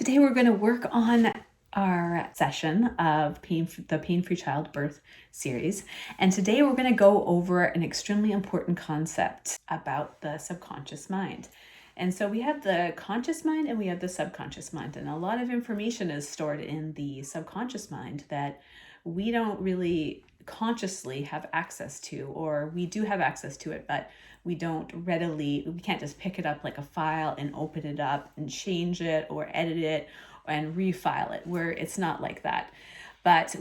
Today we're going to work on our session of the Pain-Free Childbirth series. And today we're going to go over an extremely important concept about the subconscious mind. And so we have the conscious mind and we have the subconscious mind. And a lot of information is stored in the subconscious mind that we don't really consciously have access to, or we do have access to it, but we can't just pick it up like a file and open it up and change it or edit it and refile it, where it's not like that. But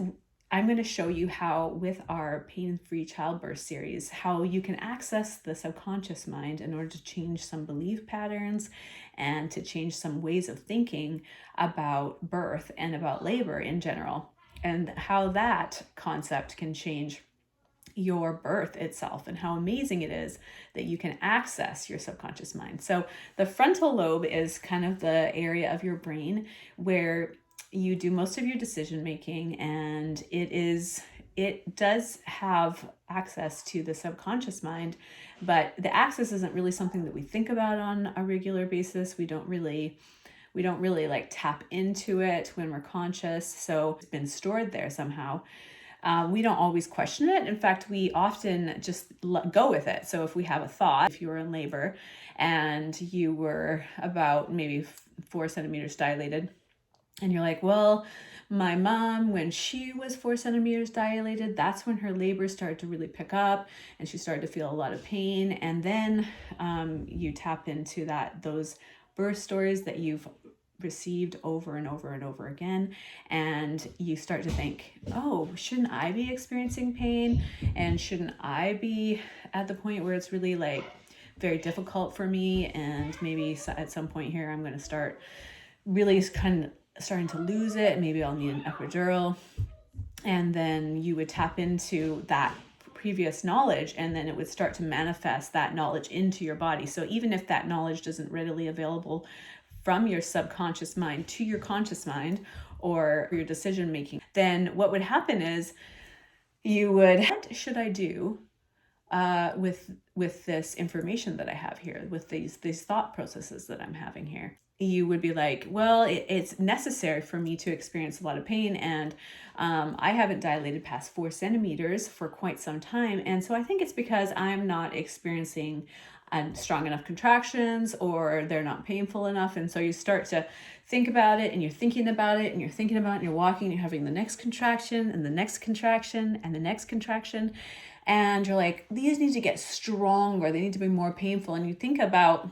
I'm going to show you how, with our Pain-Free Childbirth series, how you can access the subconscious mind in order to change some belief patterns and to change some ways of thinking about birth and about labor in general, and how that concept can change your birth itself, and how amazing it is that you can access your subconscious mind. So the frontal lobe is kind of the area of your brain where you do most of your decision making, and it does have access to the subconscious mind, but the access isn't really something that we think about on a regular basis. We don't really like tap into it when we're conscious. So it's been stored there somehow. We don't always question it. In fact, we often just go with it. So if we have a thought, if you were in labor and you were about maybe 4 centimeters dilated, and you're like, well, my mom, when she was 4 centimeters dilated, that's when her labor started to really pick up and she started to feel a lot of pain. And then you tap into those birth stories that you've received over and over and over again, and you start to think, oh, shouldn't I be experiencing pain, and shouldn't I be at the point where it's really like very difficult for me, and maybe at some point here I'm going to start really kind of starting to lose it, maybe I'll need an epidural. And then you would tap into that previous knowledge, and then it would start to manifest that knowledge into your body. So even if that knowledge isn't readily available from your subconscious mind to your conscious mind or your decision making, then what would happen is you would, what should I do with this information that I have here, with these thought processes that I'm having here? You would be like, well, it's necessary for me to experience a lot of pain, and I haven't dilated past 4 centimeters for quite some time, and so I think it's because I'm not experiencing strong enough contractions, or they're not painful enough. And so you start to think about it, and you're thinking about it, and you're thinking about it, and you're walking, and you're having the next contraction and the next contraction and the next contraction, and you're like, these need to get stronger, they need to be more painful. And you think about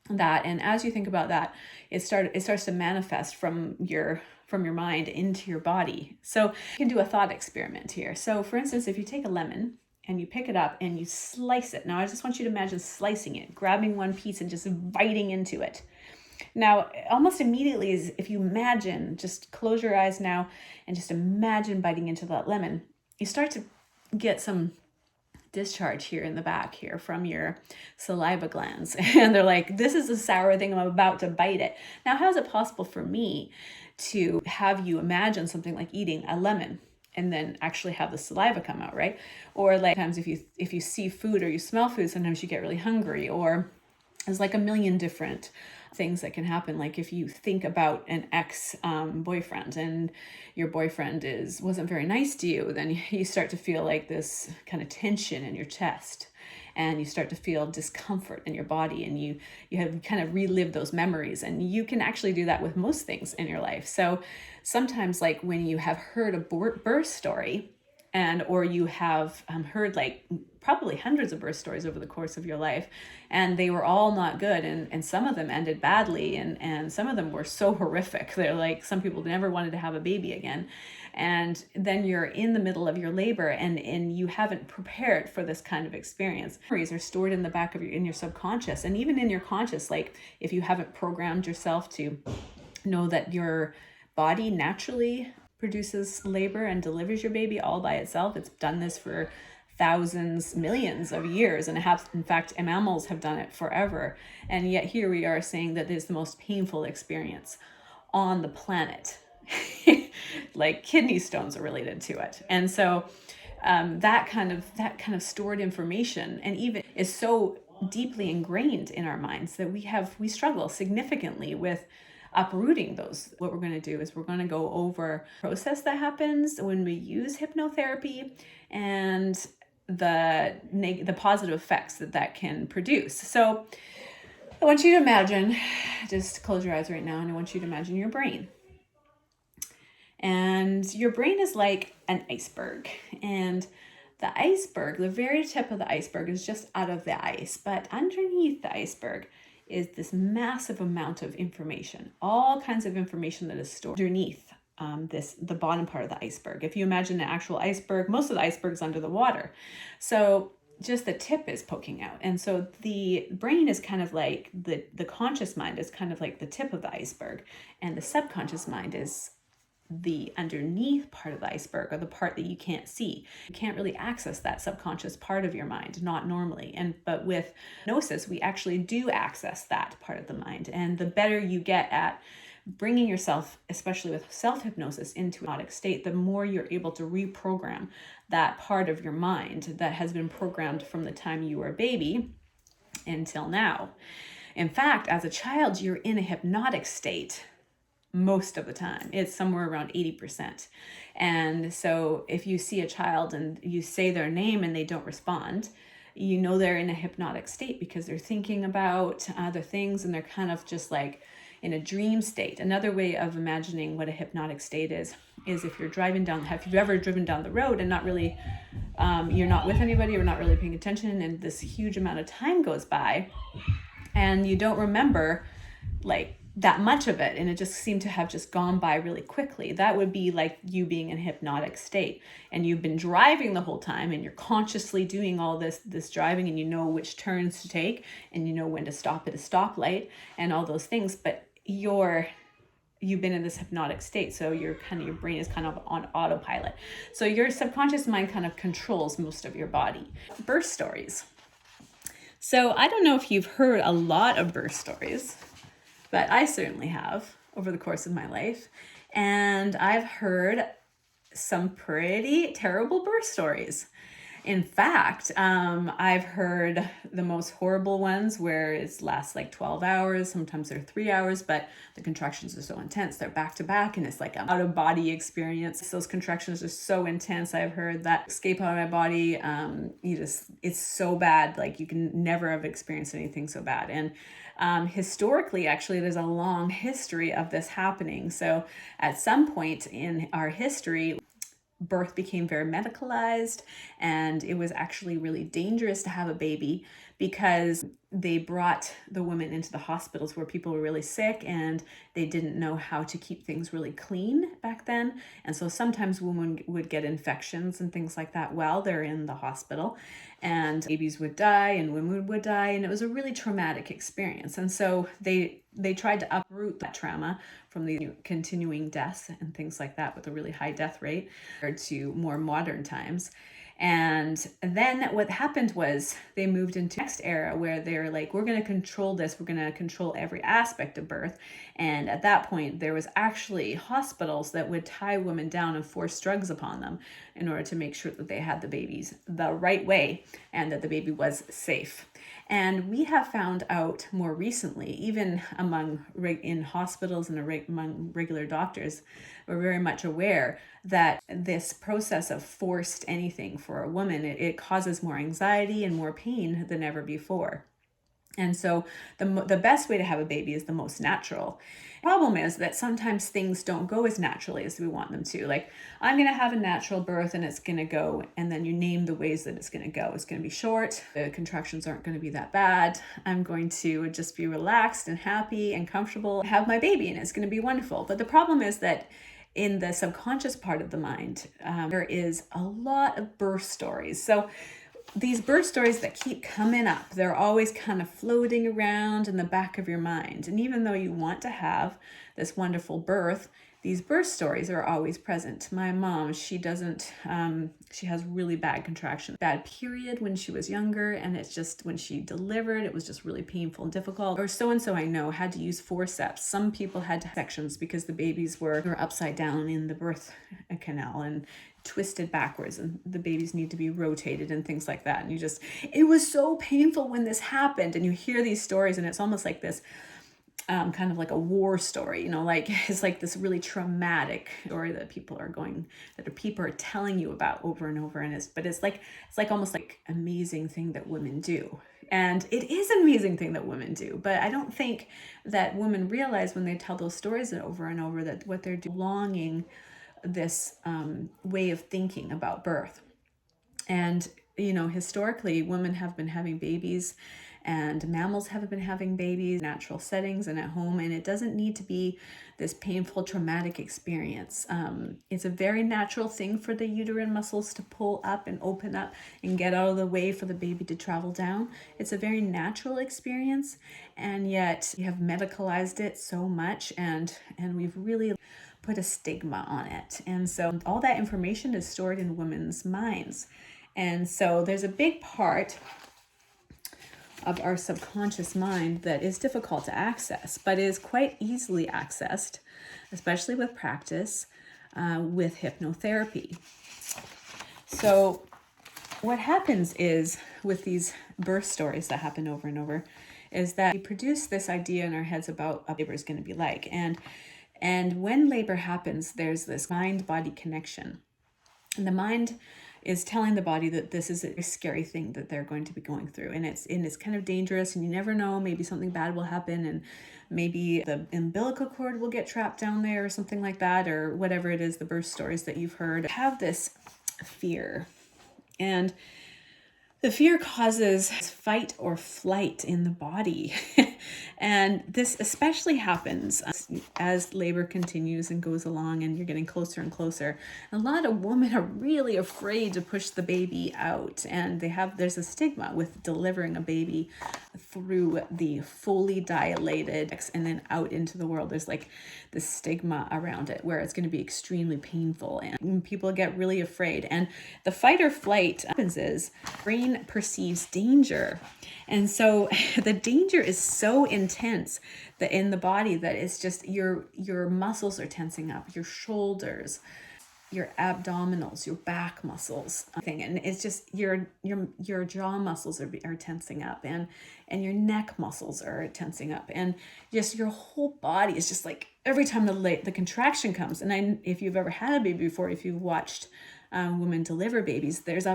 that, and as you think about that, it starts to manifest from your mind into your body. So you can do a thought experiment here. So for instance, if you take a lemon and you pick it up and you slice it. Now I just want you to imagine slicing it, grabbing one piece and just biting into it. Now, almost immediately, if you imagine, just close your eyes now and just imagine biting into that lemon, you start to get some discharge here in the back here from your saliva glands. And they're like, this is a sour thing, I'm about to bite it. Now, how is it possible for me to have you imagine something like eating a lemon and then actually have the saliva come out, right? Or like sometimes if you see food or you smell food, sometimes you get really hungry, or there's like a million different things that can happen. Like if you think about an ex-boyfriend and your boyfriend wasn't very nice to you, then you start to feel like this kind of tension in your chest, and you start to feel discomfort in your body, and you have kind of relived those memories. And you can actually do that with most things in your life. So sometimes, like when you have heard a birth story, or you have heard like probably hundreds of birth stories over the course of your life, and they were all not good, and some of them ended badly, and some of them were so horrific. They're like, some people never wanted to have a baby again. And then you're in the middle of your labor, and you haven't prepared for this kind of experience. Memories are stored in the back of your subconscious, and even in your conscious. Like if you haven't programmed yourself to know that your body naturally produces labor and delivers your baby all by itself. It's done this for thousands, millions of years, and in fact, mammals have done it forever. And yet here we are saying that it's the most painful experience on the planet. Like kidney stones are related to it. And so that kind of stored information, and even is so deeply ingrained in our minds that we struggle significantly with uprooting those. What we're going to do is we're going to go over the process that happens when we use hypnotherapy and the positive effects that can produce. So I want you to imagine, just close your eyes right now, and I want you to imagine your brain. And your brain is like an iceberg. And the iceberg, the very tip of the iceberg is just out of the ice. But underneath the iceberg is this massive amount of information, all kinds of information that is stored underneath the bottom part of the iceberg. If you imagine an actual iceberg, most of the iceberg's under the water. So just the tip is poking out. And so the brain is kind of like the conscious mind is kind of like the tip of the iceberg, and the subconscious mind is the underneath part of the iceberg, or the part that you can't see. You can't really access that subconscious part of your mind, not normally. But with hypnosis, we actually do access that part of the mind. And the better you get at bringing yourself, especially with self-hypnosis, into a hypnotic state, the more you're able to reprogram that part of your mind that has been programmed from the time you were a baby until now. In fact, as a child, you're in a hypnotic state most of the time. It's somewhere around 80%. And so if you see a child and you say their name and they don't respond, you know they're in a hypnotic state because they're thinking about other things and they're kind of just like in a dream state. Another way of imagining what a hypnotic state is if you're driving down, have you ever driven down the road and not really, you're not with anybody or not really paying attention, and this huge amount of time goes by and you don't remember like that much of it, and it just seemed to have just gone by really quickly. That would be like you being in a hypnotic state, and you've been driving the whole time and you're consciously doing all this driving, and you know which turns to take and you know when to stop at a stoplight and all those things, but you've been in this hypnotic state, so your brain is kind of on autopilot. So your subconscious mind kind of controls most of your body. Birth stories. So I don't know if you've heard a lot of birth stories, but I certainly have over the course of my life. And I've heard some pretty terrible birth stories. In fact, I've heard the most horrible ones where it lasts like 12 hours. Sometimes they're 3 hours, but the contractions are so intense. They're back to back, and it's like an out-of-body experience. Those contractions are so intense. I've heard that escape out of my body. It's so bad. Like you can never have experienced anything so bad. And historically, actually, there's a long history of this happening. So at some point in our history, birth became very medicalized, and it was actually really dangerous to have a baby because they brought the women into the hospitals where people were really sick and they didn't know how to keep things really clean back then. And so sometimes women would get infections and things like that while they're in the hospital, and babies would die and women would die, and it was a really traumatic experience. And so they tried to uproot that trauma from the continuing deaths and things like that with a really high death rate compared to more modern times. And then what happened was they moved into the next era where they're like, we're going to control this. We're going to control every aspect of birth. And at that point, there was actually hospitals that would tie women down and force drugs upon them in order to make sure that they had the babies the right way and that the baby was safe. And we have found out more recently, even in hospitals and among regular doctors, we're very much aware that this process of forced anything for a woman, it causes more anxiety and more pain than ever before. And so the best way to have a baby is the most natural. Problem is that sometimes things don't go as naturally as we want them to. Like, I'm going to have a natural birth and it's going to go, and then you name the ways that it's going to go. It's going to be short. The contractions aren't going to be that bad. I'm going to just be relaxed and happy and comfortable, have my baby, and it's going to be wonderful. But the problem is that in the subconscious part of the mind, there is a lot of birth stories. So these birth stories that keep coming up, they're always kind of floating around in the back of your mind. And even though you want to have this wonderful birth, these birth stories are always present. My mom, she has really bad contractions, bad period when she was younger. And it's just when she delivered, it was just really painful and difficult. Or so-and-so I know had to use forceps. Some people had to have sections because the babies were upside down in the birth canal and twisted backwards, and the babies need to be rotated and things like that. And it was so painful when this happened. And you hear these stories and it's almost like this kind of like a war story, you know, like it's like this really traumatic story that people are telling you about over and over. And it's like almost like amazing thing that women do. And it is an amazing thing that women do. But I don't think that women realize when they tell those stories over and over that what they're doing, longing this way of thinking about birth. And, you know, historically, women have been having babies and mammals have been having babies in natural settings and at home. And it doesn't need to be this painful, traumatic experience. It's a very natural thing for the uterine muscles to pull up and open up and get out of the way for the baby to travel down. It's a very natural experience. And yet we have medicalized it so much, and we've really put a stigma on it. And so all that information is stored in women's minds. And so there's a big part of our subconscious mind that is difficult to access, but is quite easily accessed, especially with practice, with hypnotherapy. So what happens is with these birth stories that happen over and over is that we produce this idea in our heads about what labor is going to be like. And when labor happens, there's this mind-body connection. And the mind is telling the body that this is a scary thing that they're going to be going through. And it's kind of dangerous, and you never know, maybe something bad will happen, and maybe the umbilical cord will get trapped down there or something like that, or whatever it is, the birth stories that you've heard. Have this fear. And the fear causes fight or flight in the body. And this especially happens as labor continues and goes along and you're getting closer and closer. A lot of women are really afraid to push the baby out, and there's a stigma with delivering a baby through the fully dilated and then out into the world. There's like the stigma around it where it's going to be extremely painful, and people get really afraid. And the fight or flight happens is brain perceives danger. And so the danger is so intense that in the body that it's just your muscles are tensing up, your shoulders, your abdominals, your back muscles, and it's just your jaw muscles are tensing up, and your neck muscles are tensing up, and just your whole body is just like every time the contraction comes. And if you've ever had a baby before, if you've watched women deliver babies, there's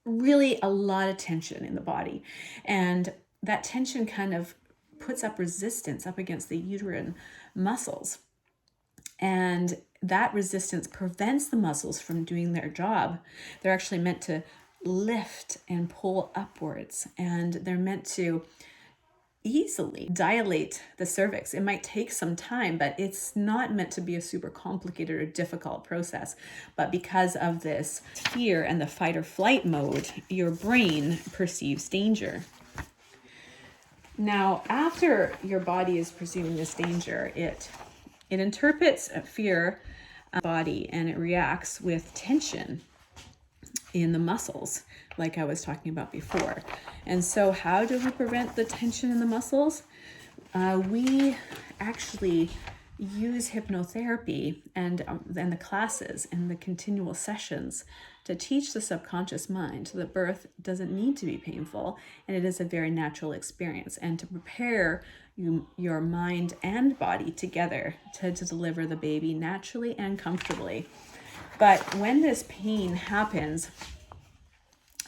really a lot of tension in the body, and that tension kind of puts up resistance up against the uterine muscles, and that resistance prevents the muscles from doing their job. They're actually meant to lift and pull upwards, and they're meant to easily dilate the cervix. It might take some time, but it's not meant to be a super complicated or difficult process. But because of this fear and the fight or flight mode, your brain perceives danger. Now, after your body is perceiving this danger, it interprets fear body, and it reacts with tension in the muscles, like I was talking about before. And so how do we prevent the tension in the muscles? We actually use hypnotherapy and the classes and the continual sessions to teach the subconscious mind that birth doesn't need to be painful, and it is a very natural experience, and to prepare your mind and body together to deliver the baby naturally and comfortably. But when this pain happens,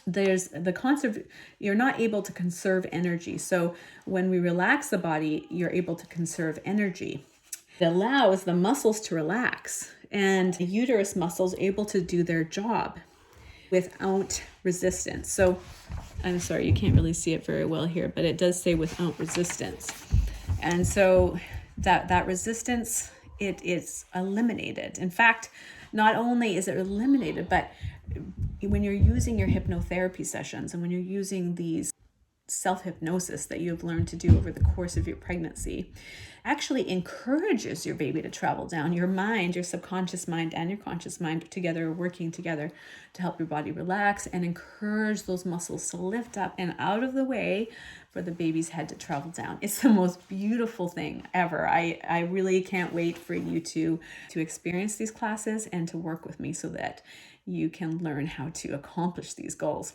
there's the concept, you're not able to conserve energy. So when we relax the body, you're able to conserve energy. It allows the muscles to relax, and the uterus muscles able to do their job without resistance. So I'm sorry, you can't really see it very well here, but it does say without resistance. And so that resistance, it is eliminated. In fact, not only is it eliminated, but when you're using your hypnotherapy sessions and when you're using these self-hypnosis that you've learned to do over the course of your pregnancy, actually encourages your baby to travel down. Your mind, your subconscious mind and your conscious mind together, working together to help your body relax and encourage those muscles to lift up and out of the way for the baby's head to travel down. It's the most beautiful thing ever. I really can't wait for you to experience these classes and to work with me so that you can learn how to accomplish these goals.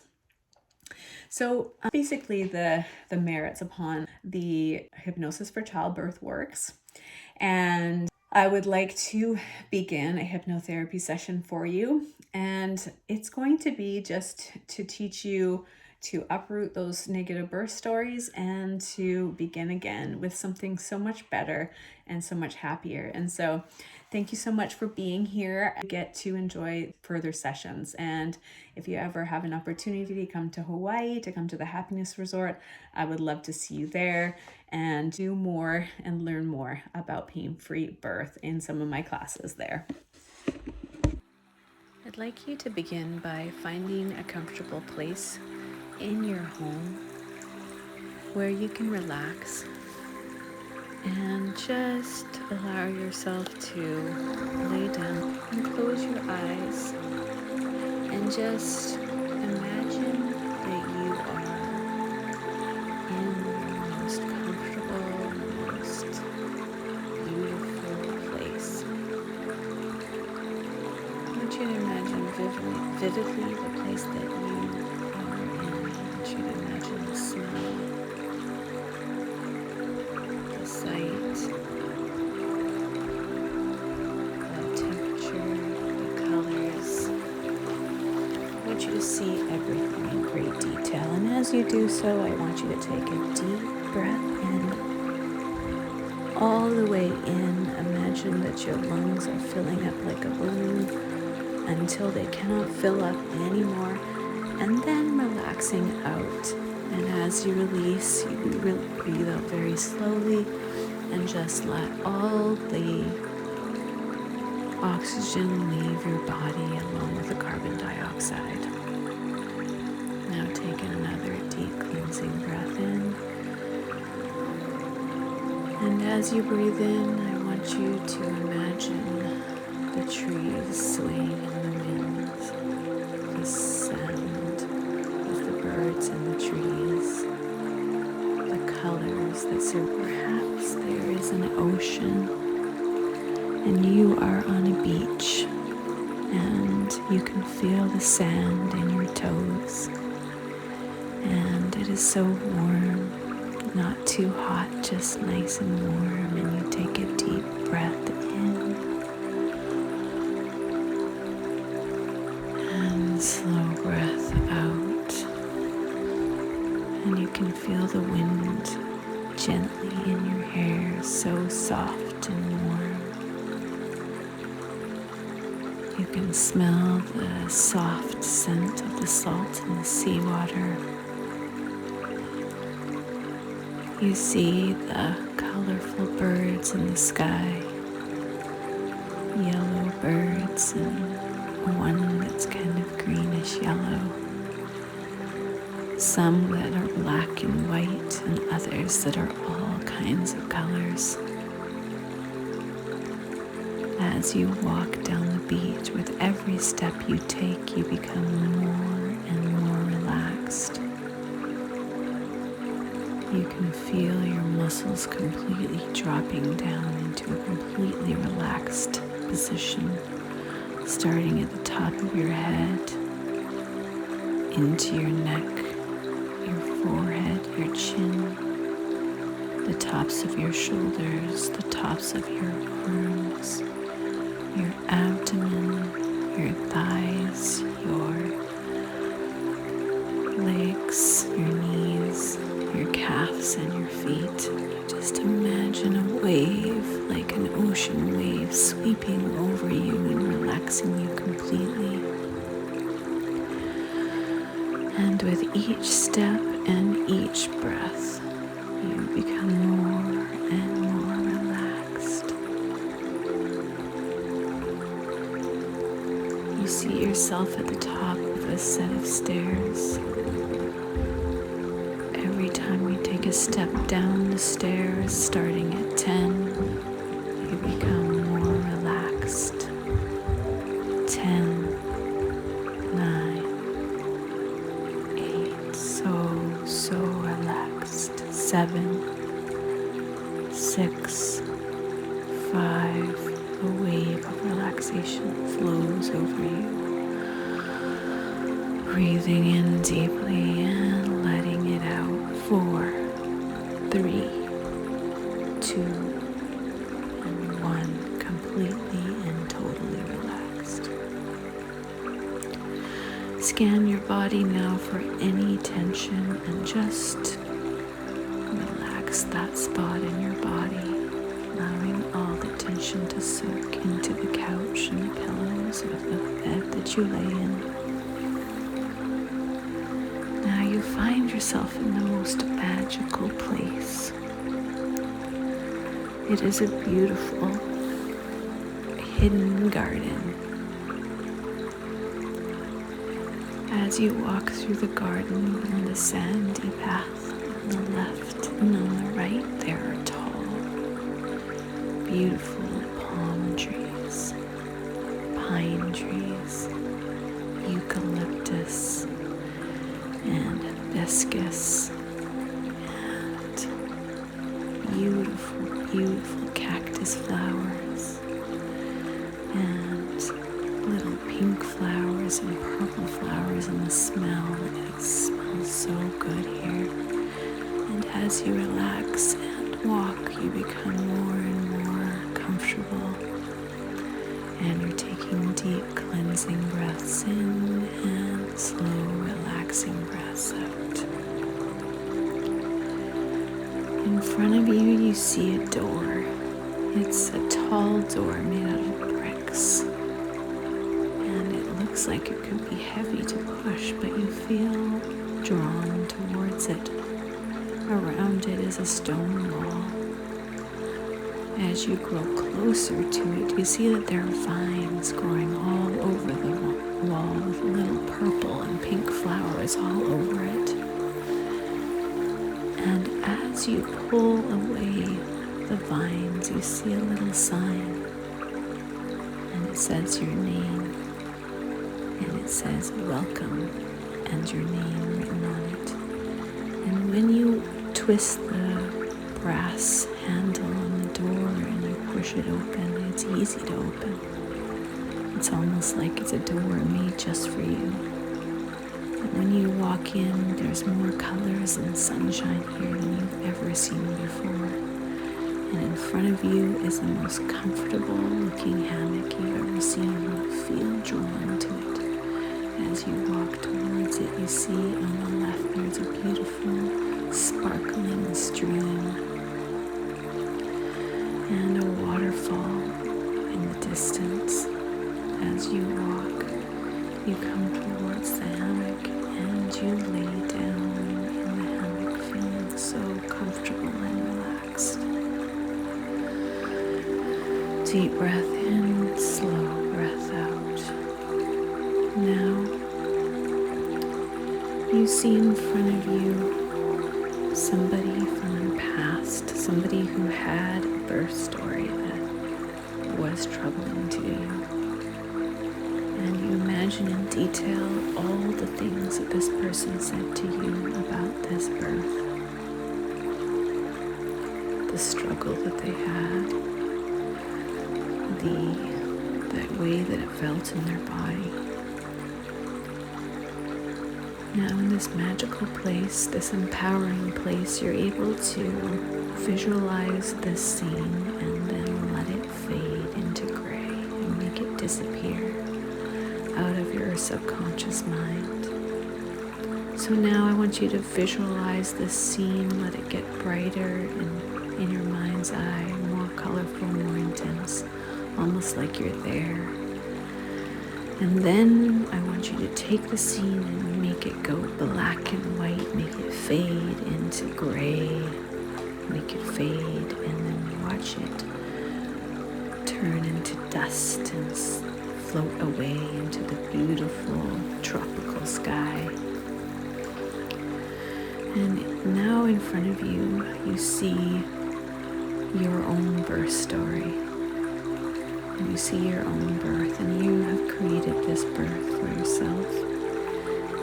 So basically the merits upon the hypnosis for childbirth works. And I would like to begin a hypnotherapy session for you. And it's going to be just to teach you to uproot those negative birth stories and to begin again with something so much better and so much happier. And so thank you so much for being here. I get to enjoy further sessions. And if you ever have an opportunity to come to Hawaii, to come to the Happiness Resort, I would love to see you there and do more and learn more about pain-free birth in some of my classes there. I'd like you to begin by finding a comfortable place in your home where you can relax and just allow yourself to lay down and close your eyes and just imagine that you are in your most comfortable, most beautiful place. I want you to imagine vividly the place that you are in. I want you to imagine the smell, the sight, the temperature, the colors. I want you to see everything in great detail. And as you do so, I want you to take a deep breath in. All the way in, imagine that your lungs are filling up like a balloon until they cannot fill up anymore, and then relaxing out. And as you release, you breathe out very slowly and just let all the oxygen leave your body along with the carbon dioxide. Now take another deep cleansing breath in. And as you breathe in, I want you to imagine the trees swaying in the wind, the sound of the birds in the trees, the colors that serve. Perhaps there is an ocean and you are on a beach and you can feel the sand in your toes, and it is so warm, not too hot, just nice and warm. And you take a deep breath in and slow breath out, and you can feel the wind gently in your hair, so soft and warm. You can smell the soft scent of the salt in the seawater. You see the colorful birds in the sky, yellow birds and one that's kind of greenish yellow, some that are black and white and others that are all kinds of colors. As you walk down the beach, with every step you take, you become more and more relaxed. You can feel your muscles completely dropping down into a completely relaxed position, starting at the top of your head, into your neck, your forehead, your chin, the tops of your shoulders, the tops of your arms, your abdomen, your thighs, your legs, your knees, your calves and your feet. Just imagine a wave, like an ocean wave, sweeping over you and relaxing you completely. And with each step and each breath, you become more and more relaxed. You see yourself at the top of a set of stairs. Every time you take a step down the stairs, starting at 10, you become more relaxed. 10, 9, 8, so relaxed. 7, 6, 5, a wave of relaxation flows over you. Breathing in deeply and letting it out. 4, 3, 2, and 1. Completely and totally relaxed. Scan your body now for any tension and just relax that spot in your body, allowing all the tension to soak into the couch and the pillows of the bed that you lay in. Now you find yourself in the most magical place. It is a beautiful, hidden garden. As you walk through the garden on the sandy path on the left and on the right, there are tall, beautiful palm trees, pine trees, eucalyptus, and hibiscus, and beautiful, beautiful cactus flowers, and little pink flowers and purple flowers, and the smell, it smells so good here. And as you relax and walk, you become more and more comfortable, and you're taking deep cleansing breaths in and slow relaxing breaths out. In front of you, you see a door. It's a tall door made out of bricks, and it looks like it could be heavy to push, but you feel drawn towards it. Around it is a stone wall. As you grow closer to it, you see that there are vines growing all over the wall with little purple and pink flowers all over it. And as you pull away the vines, you see a little sign, and it says your name, and it says welcome, and your name written on it. And when you twist the brass handle on the door and you push it open, it's easy to open. It's almost like it's a door made just for you. And when you walk in, there's more colors and sunshine here than you've ever seen before. And in front of you is the most comfortable looking hammock you've ever seen. You feel drawn to it. As you walk towards it, you see on the left there's a beautiful sparkling stream and a waterfall in the distance. As you walk, you come towards the hammock and you lay down in the hammock, feeling so comfortable and relaxed. Deep breath in, slow breath out. Now, you see in front of you somebody from your past, somebody who had a birth story that was troubling to you. And you imagine in detail all the things that this person said to you about this birth, the struggle that they had, that way that it felt in their body. Now in this magical place, this empowering place, you're able to visualize this scene and then let it fade into gray and make it disappear out of your subconscious mind. So now I want you to visualize this scene, let it get brighter and in your mind's eye, more colorful, more intense, almost like you're there. And then I want you to take the scene and make it go black and white, make it fade into gray, make it fade, and then watch it turn into dust and float away into the beautiful tropical sky. And now in front of you, you see your own birth story. And you see your own birth, and you have created this birth for yourself.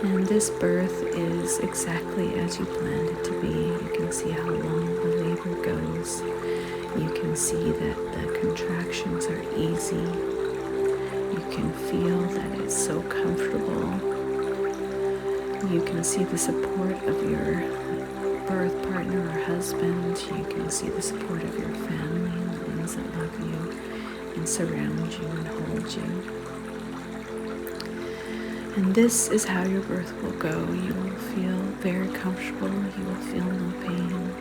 And this birth is exactly as you planned it to be. You can see how long the labor goes. You can see that the contractions are easy. You can feel that it's so comfortable. You can see the support of your birth partner or husband. You can see the support of your family and the ones that love you and surround you and hold you. And this is how your birth will go. You will feel very comfortable. You will feel no pain.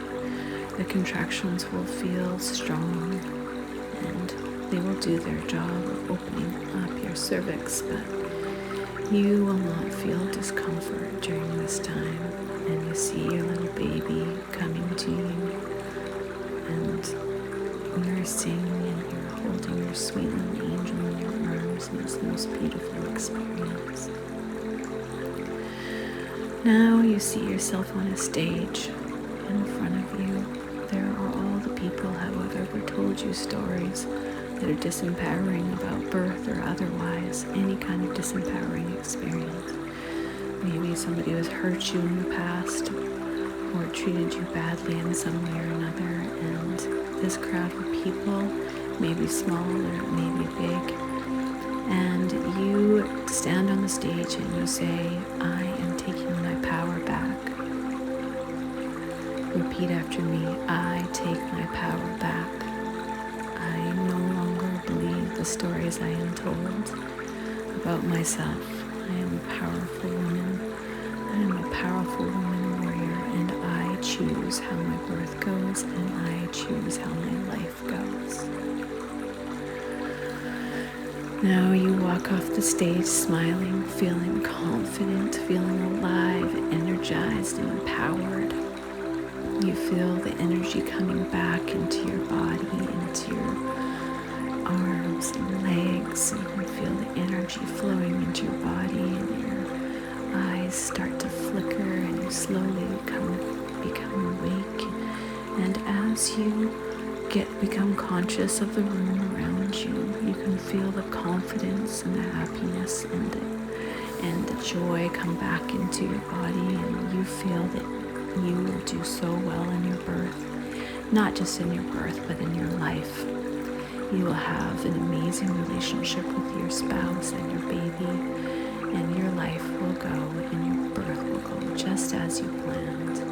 The contractions will feel strong, and they will do their job of opening up your cervix, but you will not feel discomfort during this time. And you see your little baby coming to you and nursing, and you're holding your sweet little angel in your arms, and it's the most beautiful experience. Now you see yourself on a stage. In front of you, there are all the people who have ever told you stories that are disempowering about birth or otherwise, any kind of disempowering experience. Maybe somebody has hurt you in the past or treated you badly in some way or another, and this crowd of people may be small or it may be big, and you stand on the stage and you say, "I am taking my power back." Repeat after me, "I take my power back. I no longer believe the stories I am told about myself. I am a powerful woman. I am a powerful woman warrior, and I choose how my birth goes, and I choose how my life goes." Now you walk off the stage smiling, feeling confident, feeling alive, energized, and empowered. You feel the energy coming back into your body, into your arms and legs, and you feel the energy flowing into your body, and your eyes start to flicker, and you slowly become awake. And as you become conscious of the room around you, you can feel the confidence and the happiness and the joy come back into your body, and you feel that you will do so well in your birth, not just in your birth, but in your life. You will have an amazing relationship with your spouse and your baby, and your life will go and your birth will go just as you planned.